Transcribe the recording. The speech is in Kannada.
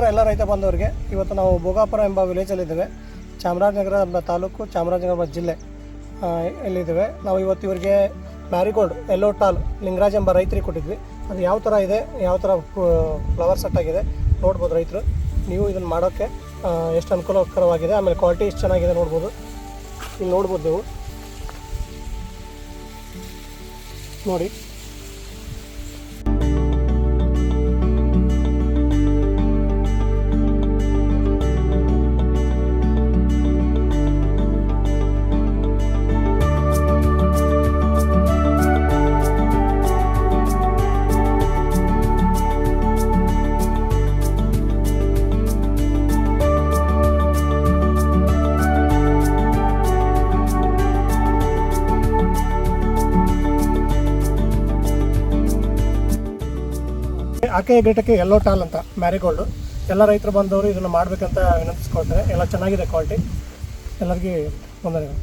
ನಮಸ್ಕಾರ ಎಲ್ಲ ರೈತ ಬಾಂಧವರಿಗೆ. ಇವತ್ತು ನಾವು ಭೋಗಾಪುರ ಎಂಬ ವಿಲೇಜಲ್ಲಿದ್ದೇವೆ. ಚಾಮರಾಜನಗರ ತಾಲೂಕು, ಚಾಮರಾಜನಗರ ಜಿಲ್ಲೆ ಇಲ್ಲಿದ್ದೇವೆ. ನಾವು ಇವತ್ತು ಇವರಿಗೆ ಮ್ಯಾರಿಗೋಲ್ಡ್ ಯೆಲ್ಲೋ ಟಾಲ್ ಲಿಂಗರಾಜ್ ಎಂಬ ರೈತರಿಗೆ ಕೊಟ್ಟಿದ್ವಿ. ಅದು ಯಾವ ಥರ ಇದೆ, ಯಾವ ಥರ ಫ್ಲವರ್ ಸೆಟ್ ಆಗಿದೆ ನೋಡ್ಬೋದು ರೈತರು. ನೀವು ಇದನ್ನು ಮಾಡೋಕ್ಕೆ ಎಷ್ಟು ಅನುಕೂಲಕರವಾಗಿದೆ, ಆಮೇಲೆ ಕ್ವಾಲಿಟಿ ಎಷ್ಟು ಚೆನ್ನಾಗಿದೆ ನೋಡ್ಬೋದು. ಇಲ್ಲಿ ನೋಡ್ಬೋದು ನೀವು ನೋಡಿ. ಆಕೆಯ ಗಿಡಕ್ಕೆ ಯೆಲ್ಲೋ ಟಾಲ್ ಅಂತ ಮ್ಯಾರಿಗೋಲ್ಡು. ಎಲ್ಲ ರೈತರು ಬಂದವರು ಇದನ್ನು ಮಾಡಬೇಕಂತ ವಿನಂತಿಸ್ಕೊಳ್ತಾರೆ. ಎಲ್ಲ ಚೆನ್ನಾಗಿದೆ ಕ್ವಾಲಿಟಿ. ಎಲ್ಲರಿಗೂ ವಂದನೆಗಳು.